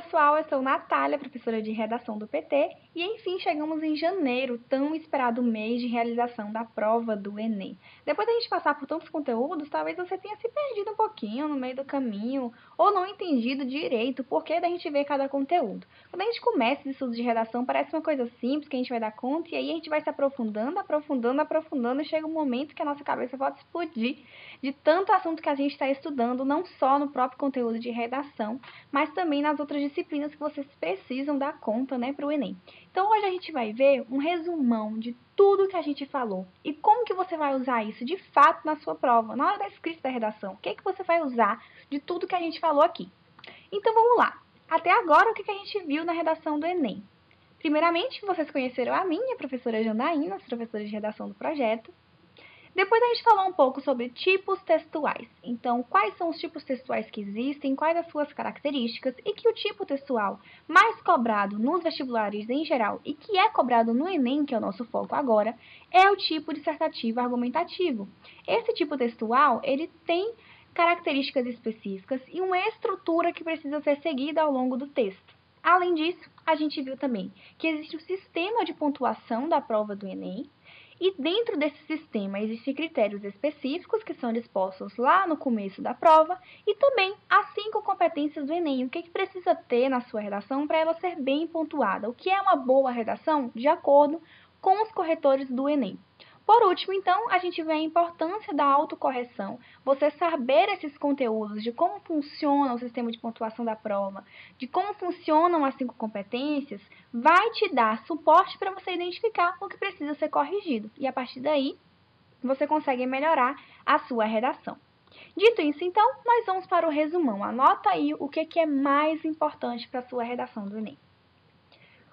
pessoal, eu sou Natália, professora de redação do PT, e enfim chegamos em janeiro, tão esperado mês de realização da prova do Enem. Depois da gente passar por tantos conteúdos, talvez você tenha se perdido um pouquinho no meio do caminho, ou não entendido direito o porquê da gente ver cada conteúdo. Quando a gente começa esse estudo de redação, parece uma coisa simples que a gente vai dar conta, e aí a gente vai se aprofundando, e chega um momento que a nossa cabeça pode explodir de tanto assunto que a gente está estudando, não só no próprio conteúdo de redação, mas também nas outras disciplinas que vocês precisam dar conta, né, para o Enem. Então hoje a gente vai ver um resumão de tudo que a gente falou e como que você vai usar isso de fato na sua prova, na hora da escrita da redação. O que você vai usar de tudo que a gente falou aqui? Então vamos lá. Até agora, o que a gente viu na redação do Enem? Primeiramente, vocês conheceram a minha professora Janaína, professora de redação do projeto. Depois a gente falou um pouco sobre tipos textuais. Então, quais são os tipos textuais que existem, quais as suas características e que o tipo textual mais cobrado nos vestibulares em geral e que é cobrado no Enem, que é o nosso foco agora, é o tipo dissertativo argumentativo. Esse tipo textual, ele tem características específicas e uma estrutura que precisa ser seguida ao longo do texto. Além disso, a gente viu também que existe o sistema de pontuação da prova do Enem, e dentro desse sistema existem critérios específicos que são dispostos lá no começo da prova e também as 5 competências do Enem. O que precisa ter na sua redação para ela ser bem pontuada? O que é uma boa redação de acordo com os corretores do Enem? Por último, então, a gente vê a importância da autocorreção, você saber esses conteúdos, de como funciona o sistema de pontuação da prova, de como funcionam as 5 competências, vai te dar suporte para você identificar o que precisa ser corrigido. E a partir daí, você consegue melhorar a sua redação. Dito isso, então, nós vamos para o resumão. Anota aí o que é mais importante para a sua redação do Enem.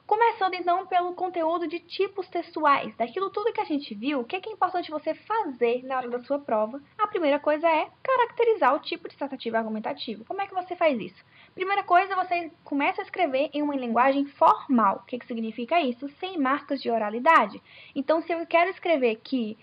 Começando então pelo conteúdo de tipos textuais, daquilo tudo que a gente viu, o que é importante você fazer na hora da sua prova? A primeira coisa é caracterizar o tipo dissertativo argumentativo. Como é que você faz isso? Primeira coisa, você começa a escrever em uma linguagem formal. O que significa isso? Sem marcas de oralidade. Então, se eu quero escrever que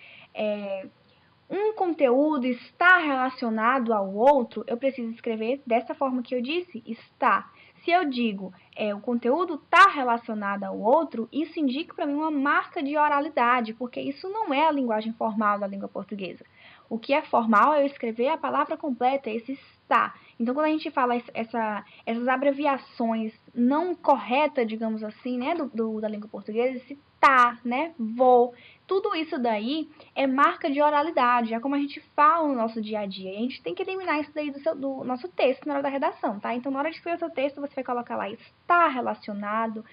um conteúdo está relacionado ao outro, eu preciso escrever dessa forma que eu disse, está. Se eu digo o conteúdo está relacionado ao outro, isso indica para mim uma marca de oralidade, porque isso não é a linguagem formal da língua portuguesa. O que é formal é eu escrever a palavra completa, esse está. Então, quando a gente fala essas abreviações não corretas, digamos assim, né, da língua portuguesa, esse tá, né, vou, tudo isso daí é marca de oralidade, é como a gente fala no nosso dia a dia. E a gente tem que eliminar isso daí do nosso texto na hora da redação, tá? Então, na hora de escrever o seu texto, você vai colocar lá, está relacionado,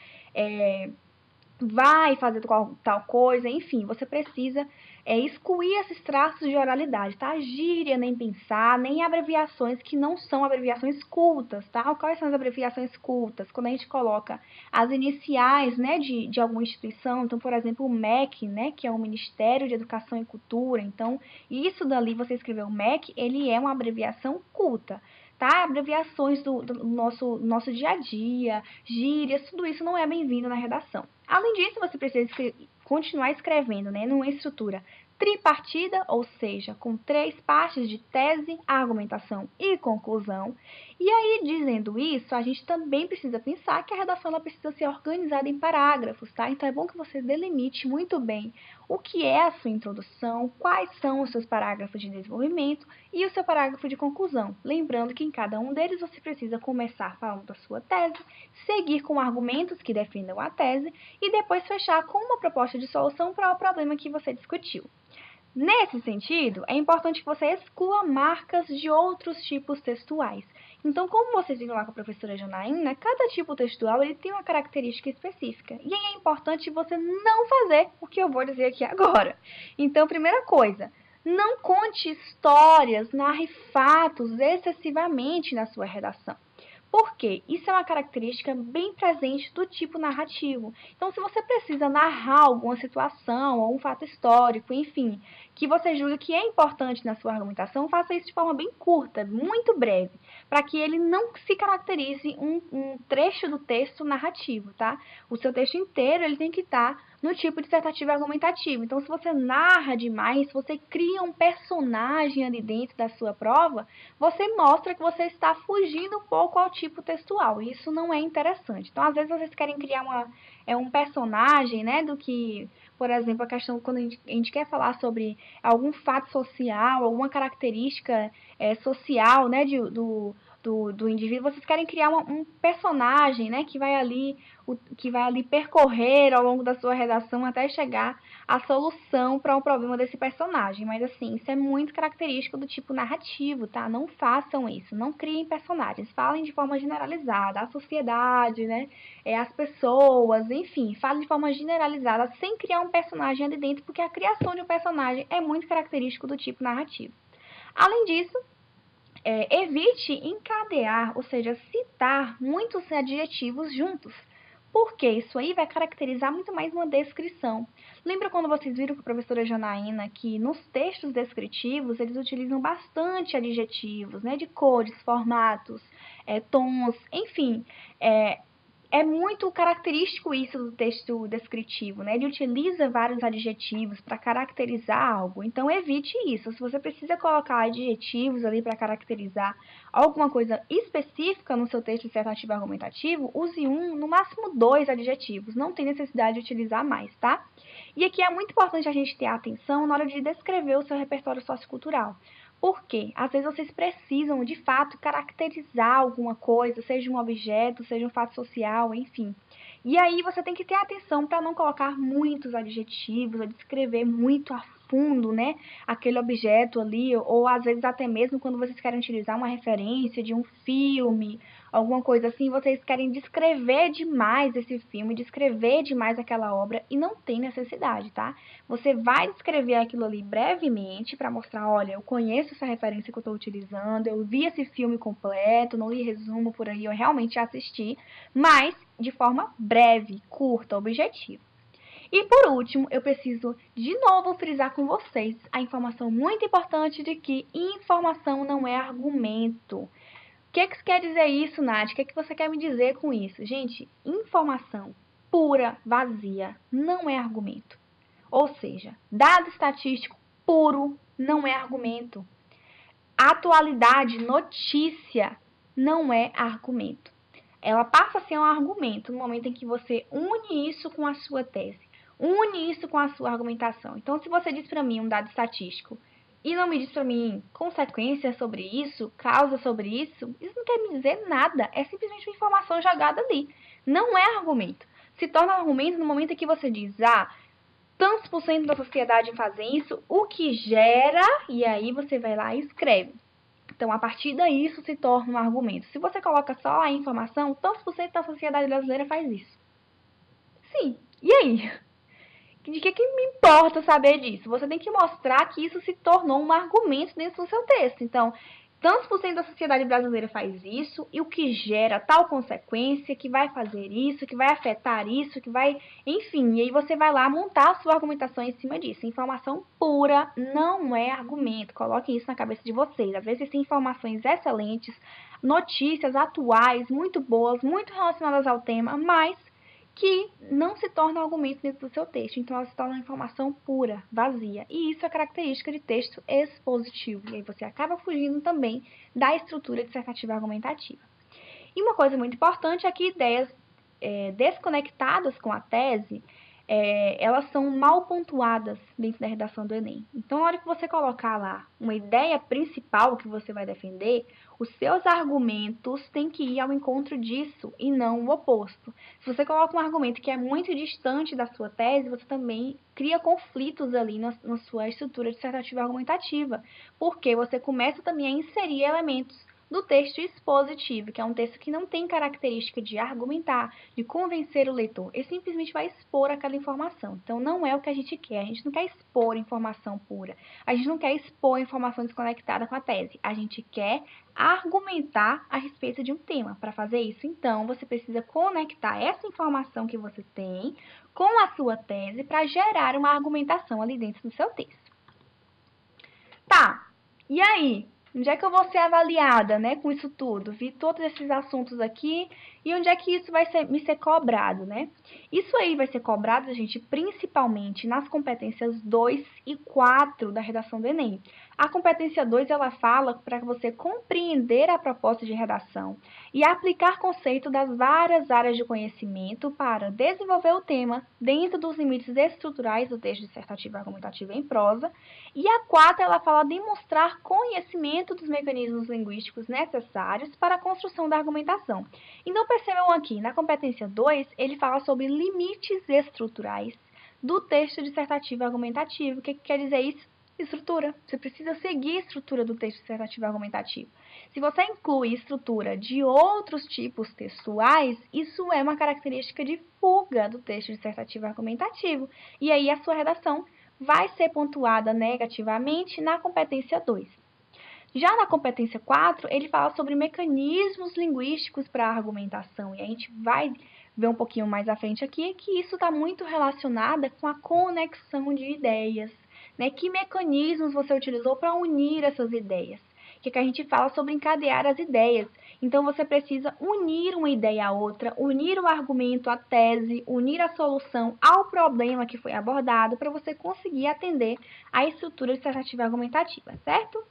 vai fazer tal coisa, enfim, você precisa excluir esses traços de oralidade, tá? Gíria, nem pensar, nem abreviações que não são abreviações cultas, tá? Quais são as abreviações cultas? Quando a gente coloca as iniciais, né, de alguma instituição, então, por exemplo, o MEC, né, que é o Ministério de Educação e Cultura, então, isso dali, você escreveu o MEC, ele é uma abreviação culta, tá? Abreviações do nosso dia a dia, gírias, tudo isso não é bem-vindo na redação. Além disso, você precisa continuar escrevendo, né, numa estrutura tripartida, ou seja, com 3 partes de tese, argumentação e conclusão. E aí, dizendo isso, a gente também precisa pensar que a redação ela precisa ser organizada em parágrafos, tá? Então é bom que você delimite muito bem o que é a sua introdução, quais são os seus parágrafos de desenvolvimento e o seu parágrafo de conclusão. Lembrando que em cada um deles você precisa começar falando da sua tese, seguir com argumentos que defendam a tese e depois fechar com uma proposta de solução para o problema que você discutiu. Nesse sentido, é importante que você exclua marcas de outros tipos textuais. Então, como vocês viram lá com a professora Janaína, cada tipo textual ele tem uma característica específica. E aí é importante você não fazer o que eu vou dizer aqui agora. Então, primeira coisa, não conte histórias, narre fatos excessivamente na sua redação. Por quê? Isso é uma característica bem presente do tipo narrativo. Então, se você precisa narrar alguma situação ou um fato histórico, enfim, que você julga que é importante na sua argumentação, faça isso de forma bem curta, muito breve, para que ele não se caracterize um trecho do texto narrativo, tá? O seu texto inteiro ele tem que estar no tipo dissertativo argumentativo. Então, se você narra demais, se você cria um personagem ali dentro da sua prova, você mostra que você está fugindo um pouco ao tipo textual. Isso não é interessante. Então, às vezes, vocês querem criar um personagem, né, do que, por exemplo, a questão quando a gente quer falar sobre algum fato social, alguma característica social, né, do indivíduo, vocês querem criar um personagem, né, que vai ali percorrer ao longo da sua redação até chegar à solução para o problema desse personagem. Mas assim, isso é muito característico do tipo narrativo, tá? Não façam isso, não criem personagens, falem de forma generalizada, a sociedade, né, as pessoas, enfim, falem de forma generalizada, sem criar um personagem ali dentro, porque a criação de um personagem é muito característico do tipo narrativo. Além disso, evite encadear, ou seja, citar muitos adjetivos juntos, porque isso aí vai caracterizar muito mais uma descrição. Lembra quando vocês viram com a professora Janaína que nos textos descritivos eles utilizam bastante adjetivos, né, de cores, formatos, tons, enfim, é muito característico isso do texto descritivo, né? Ele utiliza vários adjetivos para caracterizar algo. Então, evite isso. Se você precisa colocar adjetivos ali para caracterizar alguma coisa específica no seu texto dissertativo argumentativo, use um, no máximo dois adjetivos. Não tem necessidade de utilizar mais, tá? E aqui é muito importante a gente ter atenção na hora de descrever o seu repertório sociocultural. Por quê? Às vezes vocês precisam, de fato, caracterizar alguma coisa, seja um objeto, seja um fato social, enfim. E aí você tem que ter atenção para não colocar muitos adjetivos, ou descrever muito a fundo, né, aquele objeto ali, ou às vezes até mesmo quando vocês querem utilizar uma referência de um filme, alguma coisa assim, vocês querem descrever demais esse filme, descrever demais aquela obra, e não tem necessidade, tá? Você vai descrever aquilo ali brevemente para mostrar, olha, eu conheço essa referência que eu estou utilizando, eu vi esse filme completo, não li resumo por aí, eu realmente assisti, mas de forma breve, curta, objetiva. E por último, eu preciso de novo frisar com vocês a informação muito importante de que informação não é argumento. O que quer dizer isso, Nath? O que você quer me dizer com isso? Gente, informação pura, vazia, não é argumento. Ou seja, dado estatístico puro não é argumento. Atualidade, notícia, não é argumento. Ela passa a ser um argumento no momento em que você une isso com a sua tese, une isso com a sua argumentação. Então, se você diz para mim um dado estatístico e não me diz para mim consequências sobre isso, causas sobre isso não quer me dizer nada. É simplesmente uma informação jogada ali. Não é argumento. Se torna argumento no momento em que você diz, tantos por cento da sociedade fazem isso, o que gera, e aí você vai lá e escreve. Então, a partir daí, isso se torna um argumento. Se você coloca só a informação, tantos por cento da sociedade brasileira faz isso. Sim, e aí? De que me importa saber disso? Você tem que mostrar que isso se tornou um argumento dentro do seu texto. Então, tantos por cento da sociedade brasileira faz isso, e o que gera tal consequência, que vai fazer isso, que vai afetar isso, que vai... Enfim, e aí você vai lá montar a sua argumentação em cima disso. Informação pura não é argumento. Coloquem isso na cabeça de vocês. Às vezes tem informações excelentes, notícias atuais, muito boas, muito relacionadas ao tema, mas que não se torna argumento dentro do seu texto. Então, ela se torna uma informação pura, vazia. E isso é característica de texto expositivo. E aí você acaba fugindo também da estrutura dissertativa argumentativa. E uma coisa muito importante é que ideias desconectadas com a tese, elas são mal pontuadas dentro da redação do Enem. Então, na hora que você colocar lá uma ideia principal que você vai defender, os seus argumentos têm que ir ao encontro disso e não o oposto. Se você coloca um argumento que é muito distante da sua tese, você também cria conflitos ali na sua estrutura dissertativa argumentativa, porque você começa também a inserir elementos do texto expositivo, que é um texto que não tem característica de argumentar, de convencer o leitor. Ele simplesmente vai expor aquela informação. Então, não é o que a gente quer. A gente não quer expor informação pura. A gente não quer expor informação desconectada com a tese. A gente quer argumentar a respeito de um tema. Para fazer isso, então, você precisa conectar essa informação que você tem com a sua tese para gerar uma argumentação ali dentro do seu texto. Tá, e aí? Onde é que eu vou ser avaliada, né, com isso tudo? Vi todos esses assuntos aqui e onde é que isso vai me ser cobrado, né? Isso aí vai ser cobrado, gente, principalmente nas competências 2 e 4 da redação do Enem. A competência 2, ela fala para você compreender a proposta de redação e aplicar conceito das várias áreas de conhecimento para desenvolver o tema dentro dos limites estruturais do texto dissertativo e argumentativo em prosa. E a 4, ela fala demonstrar conhecimento dos mecanismos linguísticos necessários para a construção da argumentação. Então, percebam aqui, na competência 2, ele fala sobre limites estruturais do texto dissertativo e argumentativo. O que quer dizer isso? Estrutura. Você precisa seguir a estrutura do texto dissertativo e argumentativo. Se você inclui estrutura de outros tipos textuais, isso é uma característica de fuga do texto dissertativo e argumentativo. E aí a sua redação vai ser pontuada negativamente na competência 2. Já na competência 4, ele fala sobre mecanismos linguísticos para a argumentação. E a gente vai ver um pouquinho mais à frente aqui que isso está muito relacionado com a conexão de ideias. Né? Que mecanismos você utilizou para unir essas ideias? Que a gente fala sobre encadear as ideias. Então, você precisa unir uma ideia à outra, unir o argumento à tese, unir a solução ao problema que foi abordado para você conseguir atender a estrutura dissertativa e argumentativa, certo?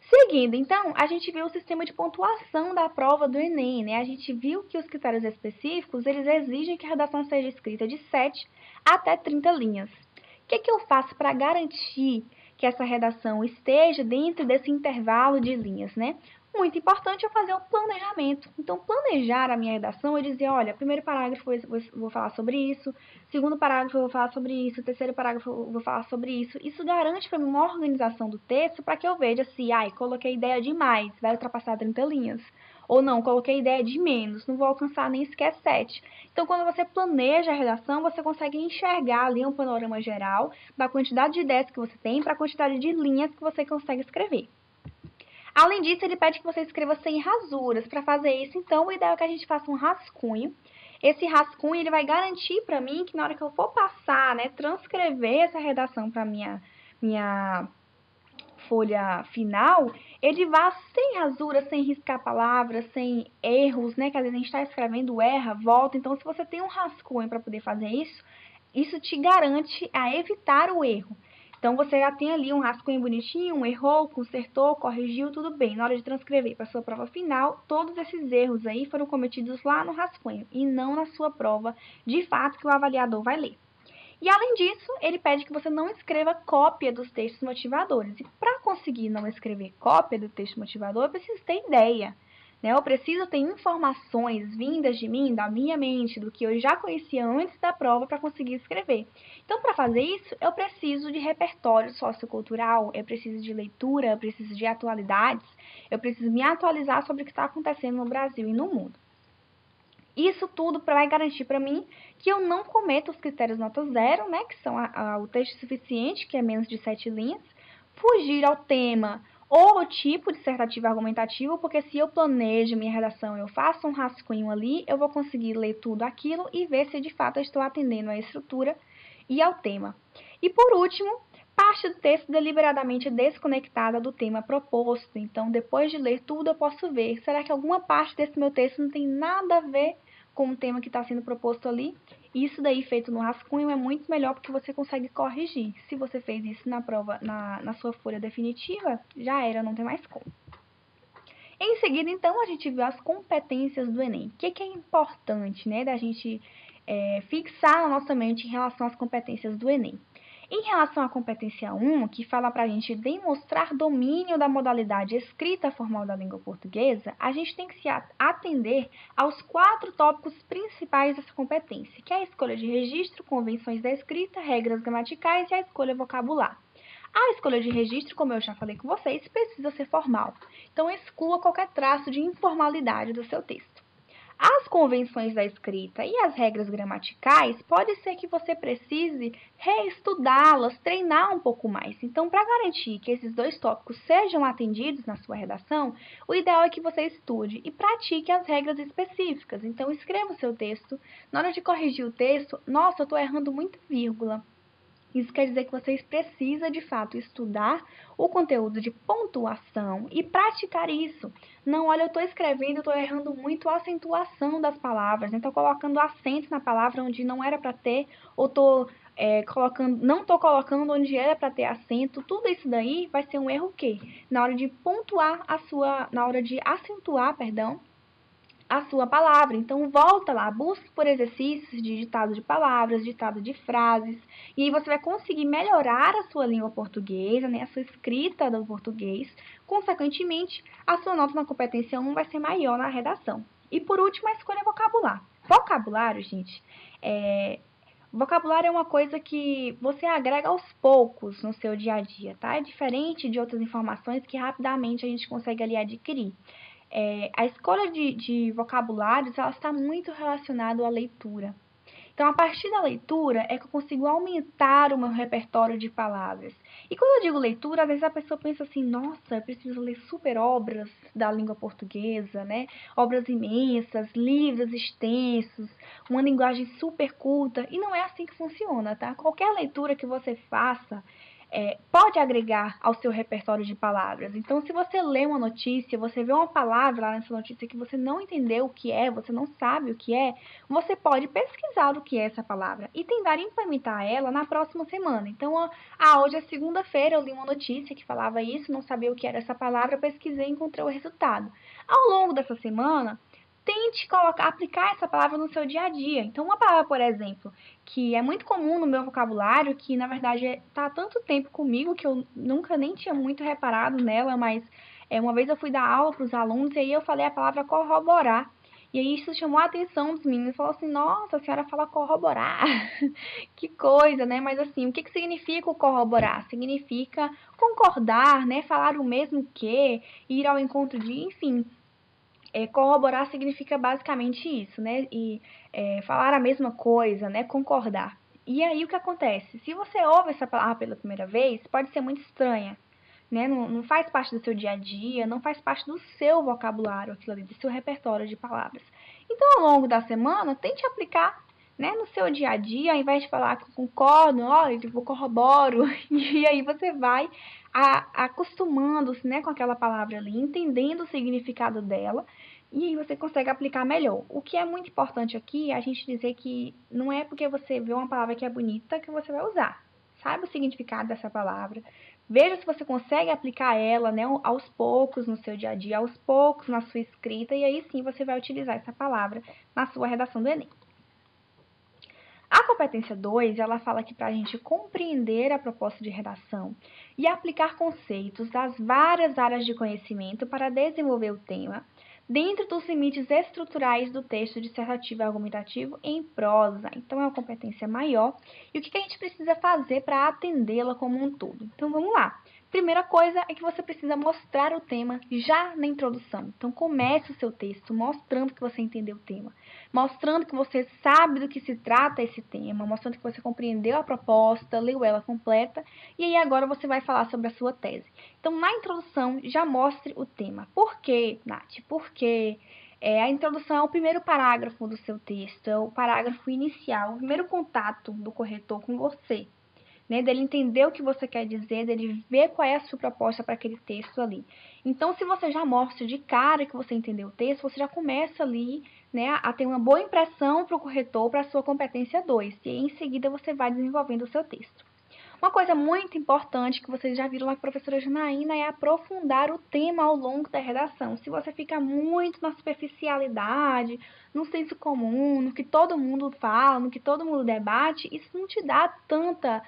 Seguindo, então, a gente viu o sistema de pontuação da prova do Enem, né? A gente viu que os critérios específicos, eles exigem que a redação seja escrita de 7 até 30 linhas. O que eu faço para garantir que essa redação esteja dentro desse intervalo de linhas, né? Muito importante eu fazer o planejamento. Então, planejar a minha redação, eu dizer, olha, primeiro parágrafo eu vou falar sobre isso, segundo parágrafo eu vou falar sobre isso, terceiro parágrafo eu vou falar sobre isso. Isso garante para mim uma organização do texto para que eu veja se, coloquei ideia demais, vai ultrapassar 30 linhas. Ou não, coloquei ideia de menos, não vou alcançar nem sequer 7. Então, quando você planeja a redação, você consegue enxergar ali um panorama geral da quantidade de ideias que você tem para a quantidade de linhas que você consegue escrever. Além disso, ele pede que você escreva sem rasuras. Para fazer isso, então, o ideal é que a gente faça um rascunho. Esse rascunho ele vai garantir para mim que na hora que eu for passar, né, transcrever essa redação para minha folha final, ele vá sem rasura, sem riscar palavras, sem erros, né? Que às vezes a gente está escrevendo, erra, volta. Então, se você tem um rascunho para poder fazer isso, isso te garante a evitar o erro. Então, você já tem ali um rascunho bonitinho, errou, consertou, corrigiu, tudo bem. Na hora de transcrever para a sua prova final, todos esses erros aí foram cometidos lá no rascunho e não na sua prova, de fato, que o avaliador vai ler. E, além disso, ele pede que você não escreva cópia dos textos motivadores. E, para conseguir não escrever cópia do texto motivador, eu preciso ter ideia. Né? Eu preciso ter informações vindas de mim, da minha mente, do que eu já conhecia antes da prova para conseguir escrever. Então, para fazer isso, eu preciso de repertório sociocultural, eu preciso de leitura, eu preciso de atualidades, eu preciso me atualizar sobre o que está acontecendo no Brasil e no mundo. Isso tudo vai garantir para mim que eu não cometa os critérios nota zero, né, que são o texto suficiente, que é menos de 7 linhas, fugir ao tema ou ao tipo dissertativo argumentativo, porque se eu planejo minha redação, eu faço um rascunho ali, eu vou conseguir ler tudo aquilo e ver se de fato eu estou atendendo à estrutura e ao tema. E por último, parte do texto deliberadamente desconectada do tema proposto. Então, depois de ler tudo, eu posso ver, será que alguma parte desse meu texto não tem nada a ver com o tema que está sendo proposto ali? Isso daí feito no rascunho é muito melhor porque você consegue corrigir. Se você fez isso na prova, na sua folha definitiva, já era, não tem mais como. Em seguida, então, a gente viu as competências do Enem. O que é importante, né, da gente fixar na nossa mente em relação às competências do Enem? Em relação à competência 1, que fala para a gente demonstrar domínio da modalidade escrita formal da língua portuguesa, a gente tem que se atender aos 4 tópicos principais dessa competência, que é a escolha de registro, convenções da escrita, regras gramaticais e a escolha vocabular. A escolha de registro, como eu já falei com vocês, precisa ser formal. Então, exclua qualquer traço de informalidade do seu texto. As convenções da escrita e as regras gramaticais, pode ser que você precise reestudá-las, treinar um pouco mais. Então, para garantir que esses 2 tópicos sejam atendidos na sua redação, o ideal é que você estude e pratique as regras específicas. Então, escreva o seu texto. Na hora de corrigir o texto, nossa, eu estou errando muito vírgula. Isso quer dizer que vocês precisam, de fato, estudar o conteúdo de pontuação e praticar isso. Não, olha, eu estou escrevendo, eu estou errando muito a acentuação das palavras, né? Estou colocando acento na palavra onde não era para ter, ou estou não estou colocando onde era para ter acento. Tudo isso daí vai ser um erro o quê? Na hora de pontuar na hora de acentuar, perdão, a sua palavra. Então, volta lá, busque por exercícios de ditado de palavras, ditado de frases, e aí você vai conseguir melhorar a sua língua portuguesa, né, a sua escrita do português. Consequentemente, a sua nota na competência 1 vai ser maior na redação. E por último, a escolha vocabular. Vocabulário, gente, vocabulário é uma coisa que você agrega aos poucos no seu dia a dia, tá? É diferente de outras informações que rapidamente a gente consegue ali adquirir. A escolha de vocabulários, ela está muito relacionada à leitura. Então, a partir da leitura é que eu consigo aumentar o meu repertório de palavras. E quando eu digo leitura, às vezes a pessoa pensa assim, nossa, eu preciso ler super obras da língua portuguesa, né? Obras imensas, livros extensos, uma linguagem super culta. E não é assim que funciona, tá? Qualquer leitura que você faça, pode agregar ao seu repertório de palavras. Então, se você lê uma notícia, você vê uma palavra lá nessa notícia que você não entendeu o que é, você não sabe o que é, você pode pesquisar o que é essa palavra e tentar implementar ela na próxima semana. Então, hoje é segunda-feira, eu li uma notícia que falava isso, não sabia o que era essa palavra, pesquisei e encontrei o resultado. Ao longo dessa semana, tente aplicar essa palavra no seu dia a dia. Então, uma palavra, por exemplo, que é muito comum no meu vocabulário, que na verdade está há tanto tempo comigo que eu nunca nem tinha muito reparado nela, mas uma vez eu fui dar aula para os alunos e aí eu falei a palavra corroborar. E aí isso chamou a atenção dos meninos, falou assim, nossa, a senhora fala corroborar, que coisa, né? Mas assim, o que significa o corroborar? Significa concordar, né? Falar o mesmo que, ir ao encontro de, enfim, corroborar significa basicamente isso, né? E falar a mesma coisa, né? Concordar. E aí o que acontece? Se você ouve essa palavra pela primeira vez, pode ser muito estranha, né? Não faz parte do seu dia a dia, não faz parte do seu vocabulário, aquilo ali, do seu repertório de palavras. Então, ao longo da semana, tente aplicar, né, no seu dia a dia, ao invés de falar que eu concordo, olha, eu corroboro, e aí você vai acostumando-se, né, com aquela palavra ali, entendendo o significado dela, e aí você consegue aplicar melhor. O que é muito importante aqui é a gente dizer que não é porque você vê uma palavra que é bonita que você vai usar. Saiba o significado dessa palavra. Veja se você consegue aplicar ela, né, aos poucos no seu dia a dia, aos poucos na sua escrita, e aí sim você vai utilizar essa palavra na sua redação do Enem. A competência 2, ela fala que para a gente compreender a proposta de redação e aplicar conceitos das várias áreas de conhecimento para desenvolver o tema, dentro dos limites estruturais do texto dissertativo e argumentativo em prosa. Então, é uma competência maior. E o que a gente precisa fazer para atendê-la como um todo? Então, vamos lá. Primeira coisa é que você precisa mostrar o tema já na introdução. Então, comece o seu texto mostrando que você entendeu o tema, mostrando que você sabe do que se trata esse tema, mostrando que você compreendeu a proposta, leu ela completa, e aí agora você vai falar sobre a sua tese. Então, na introdução, já mostre o tema. Por quê, Nath? Porque a introdução é o primeiro parágrafo do seu texto, é o parágrafo inicial, o primeiro contato do corretor com você, né, dele entender o que você quer dizer, dele ver qual é a sua proposta para aquele texto ali. Então, se você já mostra de cara que você entendeu o texto, você já começa ali, né, a ter uma boa impressão para o corretor, para a sua competência 2, e aí, em seguida você vai desenvolvendo o seu texto. Uma coisa muito importante que vocês já viram lá com a professora Janaína é aprofundar o tema ao longo da redação. Se você fica muito na superficialidade, no senso comum, no que todo mundo fala, no que todo mundo debate, isso não te dá tanta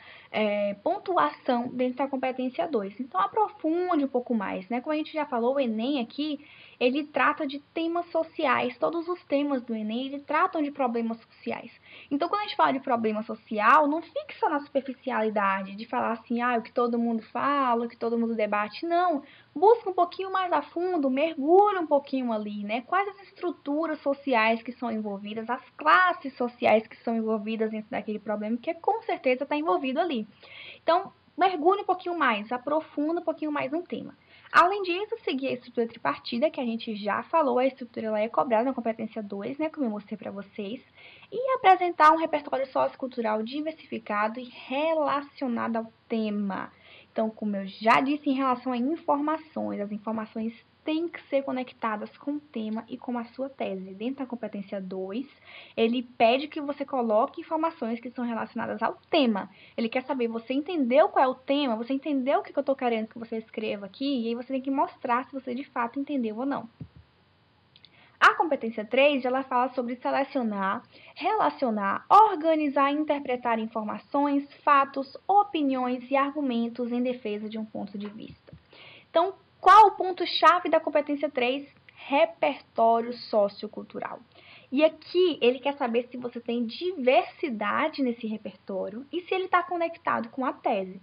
pontuação dentro da competência 2. Então, aprofunde um pouco mais, né? Como a gente já falou, o Enem aqui, ele trata de temas sociais. Todos os temas do Enem, eles tratam de problemas sociais. Então, quando a gente fala de problema social, não fixa na superficialidade de falar assim, o que todo mundo fala, o que todo mundo debate. Não, busca um pouquinho mais a fundo, mergulha um pouquinho ali, né? Quais as estruturas sociais que são envolvidas, as classes sociais que são envolvidas dentro daquele problema, que com certeza está envolvido ali. Então, mergulhe um pouquinho mais, aprofunda um pouquinho mais no tema. Além disso, seguir a estrutura tripartida, que a gente já falou, a estrutura ela é cobrada na competência 2, né, como eu mostrei para vocês, e apresentar um repertório sociocultural diversificado e relacionado ao tema. Então, como eu já disse em relação a informações, as informações têm que ser conectadas com o tema e com a sua tese. Dentro da competência 2, ele pede que você coloque informações que são relacionadas ao tema. Ele quer saber, você entendeu qual é o tema? Você entendeu o que eu estou querendo que você escreva aqui? E aí você tem que mostrar se você de fato entendeu ou não. A competência 3, ela fala sobre selecionar, relacionar, organizar e interpretar informações, fatos, opiniões e argumentos em defesa de um ponto de vista. Então, qual o ponto-chave da competência 3? Repertório sociocultural. E aqui ele quer saber se você tem diversidade nesse repertório e se ele está conectado com a tese.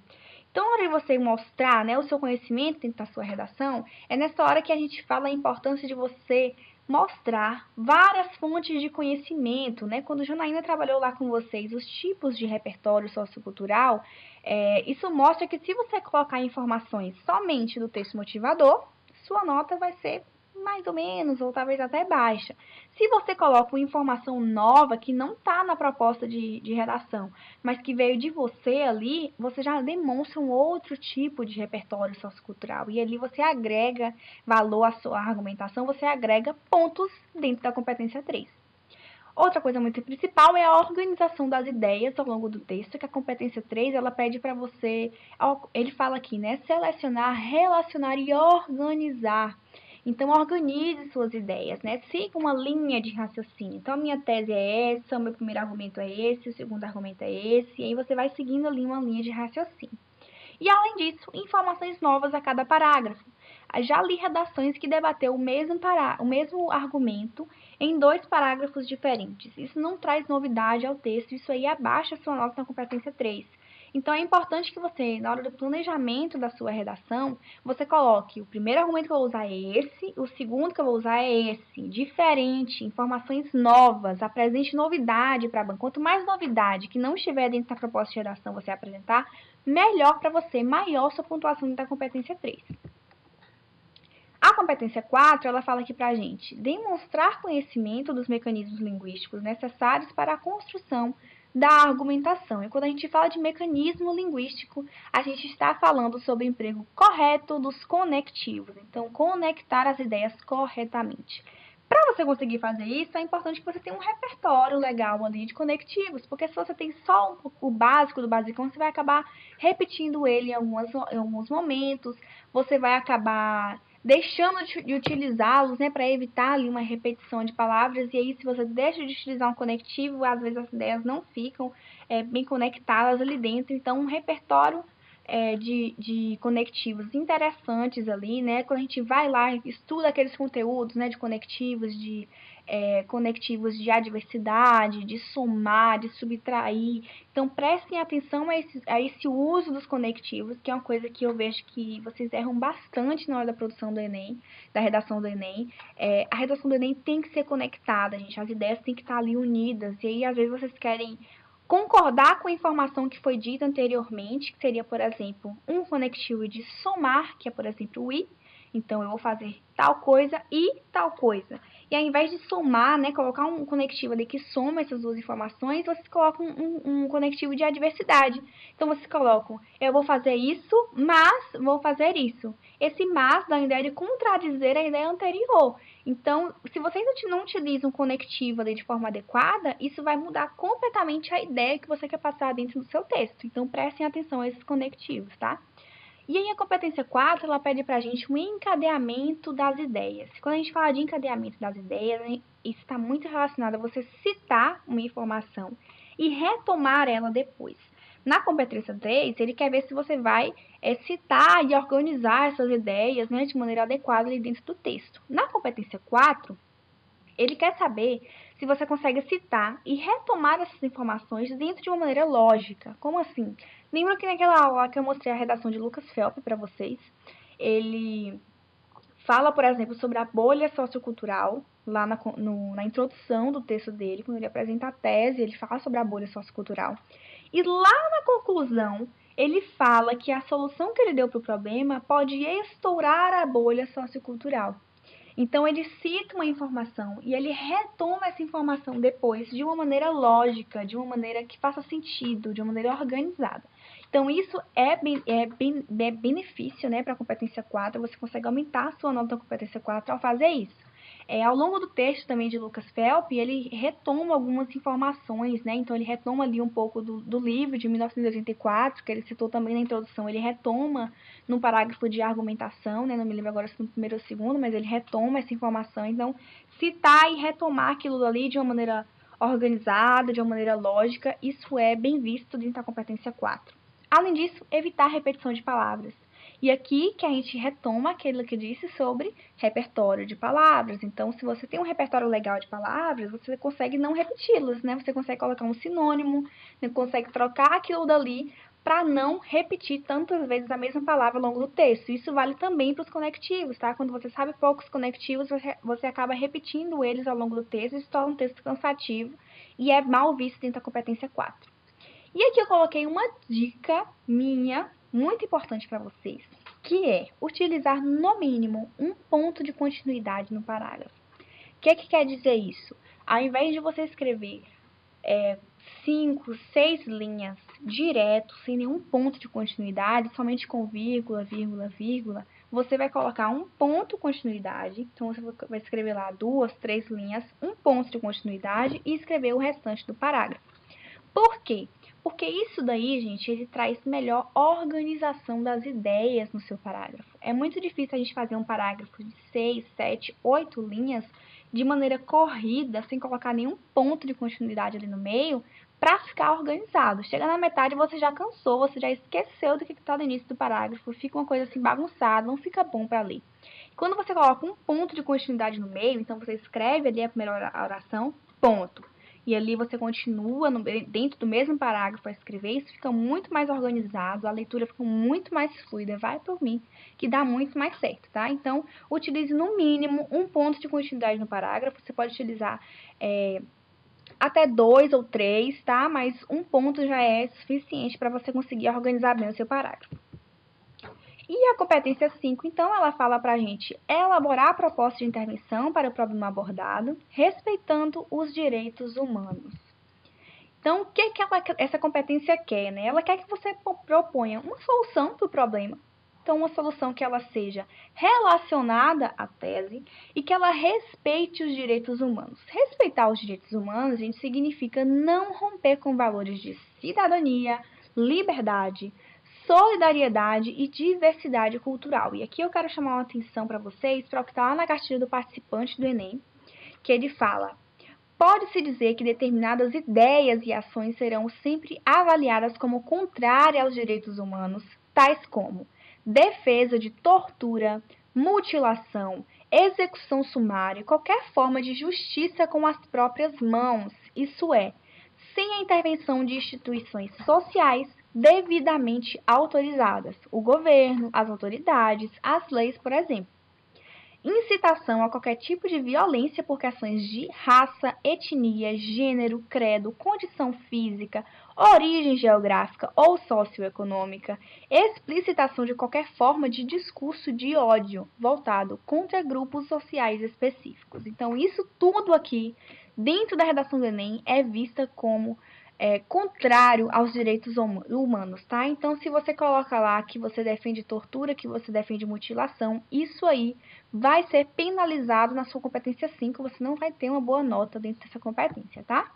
Então, na hora de você mostrar, né, o seu conhecimento dentro da sua redação, é nessa hora que a gente fala a importância de você mostrar várias fontes de conhecimento, né? Quando a Janaína trabalhou lá com vocês os tipos de repertório sociocultural, isso mostra que se você colocar informações somente do texto motivador, sua nota vai ser mais ou menos, ou talvez até baixa. Se você coloca uma informação nova que não está na proposta de redação, mas que veio de você ali, você já demonstra um outro tipo de repertório sociocultural. E ali você agrega valor à sua argumentação, você agrega pontos dentro da competência 3. Outra coisa muito principal é a organização das ideias ao longo do texto, que a competência 3, ela pede para você, ele fala aqui, né, selecionar, relacionar e organizar. Então, organize suas ideias, né? Siga uma linha de raciocínio. Então, a minha tese é essa, o meu primeiro argumento é esse, o segundo argumento é esse, e aí você vai seguindo ali uma linha de raciocínio. E, além disso, informações novas a cada parágrafo. Já li redações que debateu o mesmo argumento em 2 parágrafos diferentes. Isso não traz novidade ao texto, isso aí abaixa a sua nota na competência 3. Então, é importante que você, na hora do planejamento da sua redação, você coloque o primeiro argumento que eu vou usar é esse, o segundo que eu vou usar é esse, diferente, informações novas, apresente novidade para a banca. Quanto mais novidade que não estiver dentro da proposta de redação você apresentar, melhor para você, maior sua pontuação da competência 3. A competência 4, ela fala aqui pra gente, demonstrar conhecimento dos mecanismos linguísticos necessários para a construção da argumentação. E quando a gente fala de mecanismo linguístico, a gente está falando sobre o emprego correto dos conectivos. Então, conectar as ideias corretamente. Para você conseguir fazer isso, é importante que você tenha um repertório legal ali de conectivos, porque se você tem só o básico do basicão, você vai acabar repetindo ele em alguns momentos, você vai acabar deixando de utilizá-los, né, para evitar ali uma repetição de palavras, e aí se você deixa de utilizar um conectivo, às vezes as ideias não ficam bem conectadas ali dentro, então um repertório de conectivos interessantes ali, né? Quando a gente vai lá, estuda aqueles conteúdos, né, de conectivos, conectivos de adversidade, de somar, de subtrair. Então, prestem atenção a esse uso dos conectivos, que é uma coisa que eu vejo que vocês erram bastante na hora da produção do Enem, da redação do Enem. A redação do Enem tem que ser conectada, gente. As ideias têm que estar ali unidas. E aí, às vezes, vocês querem concordar com a informação que foi dita anteriormente, que seria, por exemplo, um conectivo de somar, que é, por exemplo, o i. Então, eu vou fazer tal coisa e tal coisa. E ao invés de somar, né, colocar um conectivo ali que soma essas duas informações, vocês colocam um conectivo de adversidade. Então, vocês colocam, eu vou fazer isso, mas vou fazer isso. Esse mas dá a ideia de contradizer a ideia anterior. Então, se vocês não utilizam um conectivo ali de forma adequada, isso vai mudar completamente a ideia que você quer passar dentro do seu texto. Então, prestem atenção a esses conectivos, tá? E aí a competência 4, ela pede pra gente um encadeamento das ideias. Quando a gente fala de encadeamento das ideias, isso está muito relacionado a você citar uma informação e retomar ela depois. Na competência 3, ele quer ver se você vai citar e organizar essas ideias, né, de maneira adequada ali dentro do texto. Na competência 4, ele quer saber se você consegue citar e retomar essas informações dentro de uma maneira lógica. Como assim? Lembra que naquela aula que eu mostrei a redação de Lucas Phelps para vocês? Ele fala, por exemplo, sobre a bolha sociocultural, lá na introdução do texto dele, quando ele apresenta a tese, ele fala sobre a bolha sociocultural. E lá na conclusão, ele fala que a solução que ele deu para o problema pode estourar a bolha sociocultural. Então, ele cita uma informação e ele retoma essa informação depois de uma maneira lógica, de uma maneira que faça sentido, de uma maneira organizada. Então, isso é benefício, né, para a competência 4, você consegue aumentar a sua nota da competência 4 ao fazer isso. Ao longo do texto também de Lucas Phelps, ele retoma algumas informações, né? Então, ele retoma ali um pouco do livro de 1984, que ele citou também na introdução, ele retoma no parágrafo de argumentação, né? Não me lembro agora se no primeiro ou segundo, mas ele retoma essa informação. Então, citar e retomar aquilo ali de uma maneira organizada, de uma maneira lógica, isso é bem visto dentro da competência 4. Além disso, evitar repetição de palavras. E aqui que a gente retoma aquilo que eu disse sobre repertório de palavras. Então, se você tem um repertório legal de palavras, você consegue não repeti-las, né? Você consegue colocar um sinônimo, você consegue trocar aquilo dali para não repetir tantas vezes a mesma palavra ao longo do texto. Isso vale também para os conectivos, tá? Quando você sabe poucos conectivos, você acaba repetindo eles ao longo do texto, isso torna um texto cansativo e é mal visto dentro da competência 4. E aqui eu coloquei uma dica minha, muito importante para vocês, que é utilizar no mínimo um ponto de continuidade no parágrafo. O que quer dizer isso? Ao invés de você escrever 5, 6 linhas direto, sem nenhum ponto de continuidade, somente com vírgula, vírgula, vírgula, você vai colocar um ponto de continuidade. Então, você vai escrever lá 2, 3 linhas, um ponto de continuidade e escrever o restante do parágrafo. Por quê? Porque isso daí, gente, ele traz melhor organização das ideias no seu parágrafo. É muito difícil a gente fazer um parágrafo de 6, 7, 8 linhas de maneira corrida, sem colocar nenhum ponto de continuidade ali no meio, para ficar organizado. Chega na metade, você já cansou, você já esqueceu do que está no início do parágrafo, fica uma coisa assim bagunçada, não fica bom para ler. Quando você coloca um ponto de continuidade no meio, então você escreve ali a primeira oração, ponto. E ali você continua dentro do mesmo parágrafo a escrever, isso fica muito mais organizado, a leitura fica muito mais fluida, vai por mim, que dá muito mais certo, tá? Então, utilize no mínimo um ponto de continuidade no parágrafo, você pode utilizar até 2 ou 3, tá? Mas um ponto já é suficiente para você conseguir organizar bem o seu parágrafo. E a competência 5, então, ela fala para a gente elaborar a proposta de intervenção para o problema abordado, respeitando os direitos humanos. Então, o que essa competência quer, né? Ela quer que você proponha uma solução para o problema. Então, uma solução que ela seja relacionada à tese e que ela respeite os direitos humanos. Respeitar os direitos humanos, gente, significa não romper com valores de cidadania, liberdade, solidariedade e diversidade cultural. E aqui eu quero chamar a atenção para vocês para o que está lá na cartilha do participante do Enem, que ele fala: pode-se dizer que determinadas ideias e ações serão sempre avaliadas como contrárias aos direitos humanos, tais como defesa de tortura, mutilação, execução sumária e qualquer forma de justiça com as próprias mãos, isso é, sem a intervenção de instituições sociais devidamente autorizadas, o governo, as autoridades, as leis, por exemplo. Incitação a qualquer tipo de violência por questões de raça, etnia, gênero, credo, condição física, origem geográfica ou socioeconômica, explicitação de qualquer forma de discurso de ódio voltado contra grupos sociais específicos. Então, isso tudo aqui, dentro da redação do Enem, é vista como contrário aos direitos humanos, tá? Então, se você coloca lá que você defende tortura, que você defende mutilação, isso aí vai ser penalizado na sua competência 5, você não vai ter uma boa nota dentro dessa competência, tá?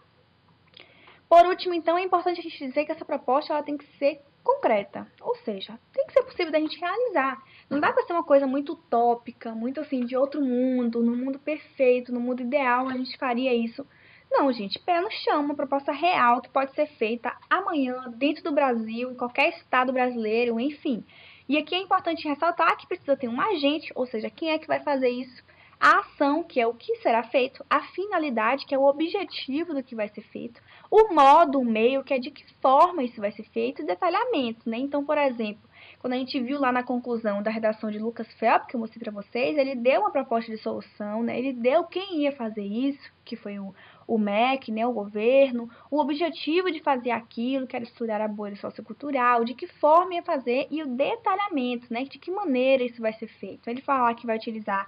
Por último, então, é importante a gente dizer que essa proposta ela tem que ser concreta, ou seja, tem que ser possível da gente realizar. Não dá para ser uma coisa muito utópica, muito assim, de outro mundo, no mundo perfeito, no mundo ideal, a gente faria isso. Não, gente, pé no chão, uma proposta real que pode ser feita amanhã, dentro do Brasil, em qualquer estado brasileiro, enfim. E aqui é importante ressaltar que precisa ter um agente, ou seja, quem é que vai fazer isso? A ação, que é o que será feito, a finalidade, que é o objetivo do que vai ser feito, o modo, o meio, que é de que forma isso vai ser feito, e detalhamento, né? Então, por exemplo, Quando a gente viu lá na conclusão da redação de Lucas Phelps, que eu mostrei para vocês, ele deu uma proposta de solução, né? Ele deu quem ia fazer isso, que foi o MEC, né, o governo, o objetivo de fazer aquilo, que era estudar a bolha sociocultural, de que forma ia fazer e o detalhamento, né, de que maneira isso vai ser feito. Ele fala que vai utilizar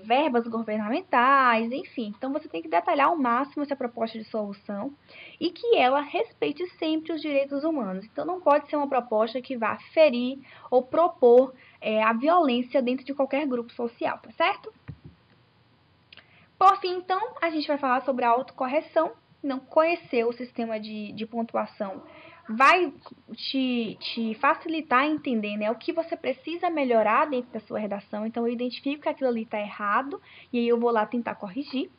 verbas governamentais, enfim. Então, você tem que detalhar ao máximo essa proposta de solução e que ela respeite sempre os direitos humanos. Então, não pode ser uma proposta que vá ferir ou propor a violência dentro de qualquer grupo social, tá certo? Por fim, então, a gente vai falar sobre a autocorreção. Não conhecer o sistema de pontuação vai te facilitar a entender, né, o que você precisa melhorar dentro da sua redação. Então, eu identifico que aquilo ali está errado e aí eu vou lá tentar corrigir.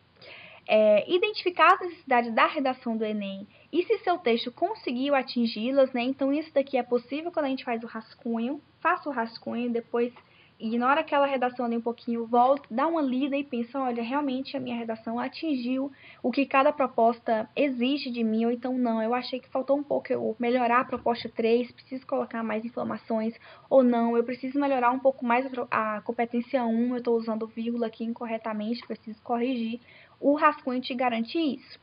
Identificar as necessidades da redação do Enem e se seu texto conseguiu atingi-las, né? Então, isso daqui é possível quando a gente faz o rascunho. Faça o rascunho, depois ignora aquela redação ali um pouquinho, volta, dá uma lida e pensa, olha, realmente a minha redação atingiu o que cada proposta exige de mim, ou então não, eu achei que faltou um pouco eu melhorar a proposta 3, preciso colocar mais informações, ou não, eu preciso melhorar um pouco mais a competência 1, eu estou usando vírgula aqui incorretamente, preciso corrigir. O rascunho te garante isso.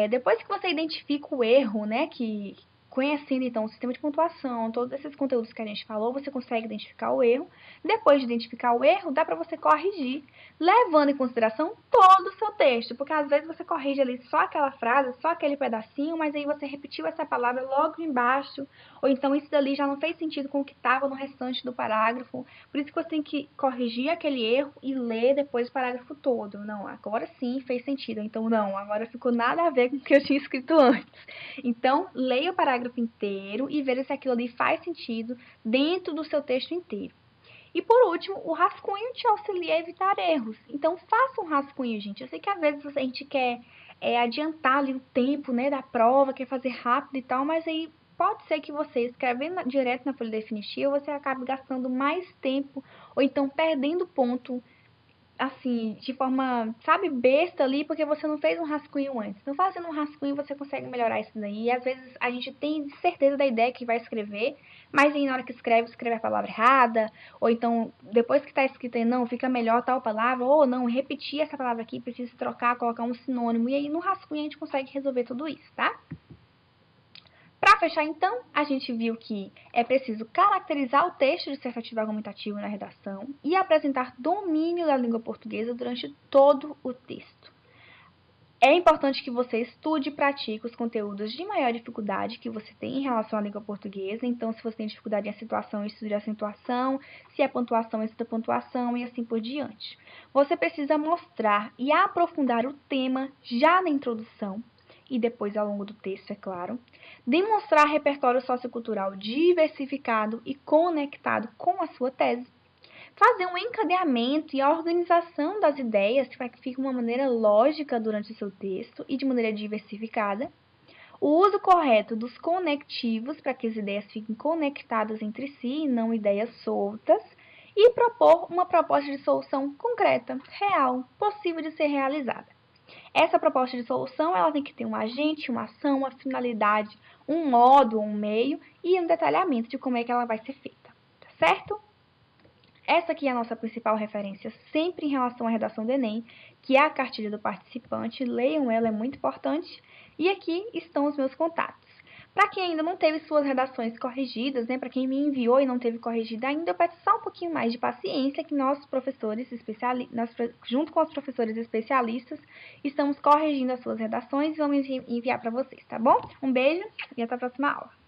Depois que você identifica o erro, né, que conhecendo então o sistema de pontuação, todos esses conteúdos que a gente falou, você consegue identificar o erro. Depois de identificar o erro, dá para você corrigir, levando em consideração todo o seu texto, porque às vezes você corrige ali só aquela frase, só aquele pedacinho, mas aí você repetiu essa palavra logo embaixo, ou então isso dali já não fez sentido com o que estava no restante do parágrafo. Por isso que você tem que corrigir aquele erro e ler depois o parágrafo todo. Não, agora sim fez sentido. Então, não, agora ficou nada a ver com o que eu tinha escrito antes. Então, leia o parágrafo inteiro e veja se aquilo ali faz sentido dentro do seu texto inteiro. E por último, o rascunho te auxilia a evitar erros. Então, faça um rascunho, gente. Eu sei que às vezes a gente quer adiantar ali o tempo, né, da prova, quer fazer rápido e tal, mas aí pode ser que você, escrevendo direto na folha definitiva, você acabe gastando mais tempo ou então perdendo ponto assim, de forma, sabe, besta ali, porque você não fez um rascunho antes. Então, fazendo um rascunho, você consegue melhorar isso daí. E às vezes a gente tem certeza da ideia que vai escrever, mas aí na hora que escreve a palavra errada, ou então, depois que está escrito aí, não, fica melhor tal palavra, ou não, repetir essa palavra aqui, precisa trocar, colocar um sinônimo. E aí no rascunho a gente consegue resolver tudo isso, tá? Para fechar, então, a gente viu que é preciso caracterizar o texto dissertativo argumentativo na redação e apresentar domínio da língua portuguesa durante todo o texto. É importante que você estude e pratique os conteúdos de maior dificuldade que você tem em relação à língua portuguesa. Então, se você tem dificuldade em acentuação, estude a acentuação. Se é pontuação, estude a pontuação e assim por diante. Você precisa mostrar e aprofundar o tema já na introdução e depois ao longo do texto, é claro. Demonstrar repertório sociocultural diversificado e conectado com a sua tese. Fazer um encadeamento e a organização das ideias para que fique de uma maneira lógica durante o seu texto e de maneira diversificada. O uso correto dos conectivos para que as ideias fiquem conectadas entre si e não ideias soltas. E propor uma proposta de solução concreta, real, possível de ser realizada. Essa proposta de solução ela tem que ter um agente, uma ação, uma finalidade, um modo, um meio e um detalhamento de como é que ela vai ser feita, tá certo? Essa aqui é a nossa principal referência sempre em relação à redação do Enem, que é a cartilha do participante. Leiam ela, é muito importante. E aqui estão os meus contatos. Para quem ainda não teve suas redações corrigidas, né, para quem me enviou e não teve corrigida ainda, eu peço só um pouquinho mais de paciência que nós, professores junto com os professores especialistas, estamos corrigindo as suas redações e vamos enviar para vocês, tá bom? Um beijo e até a próxima aula.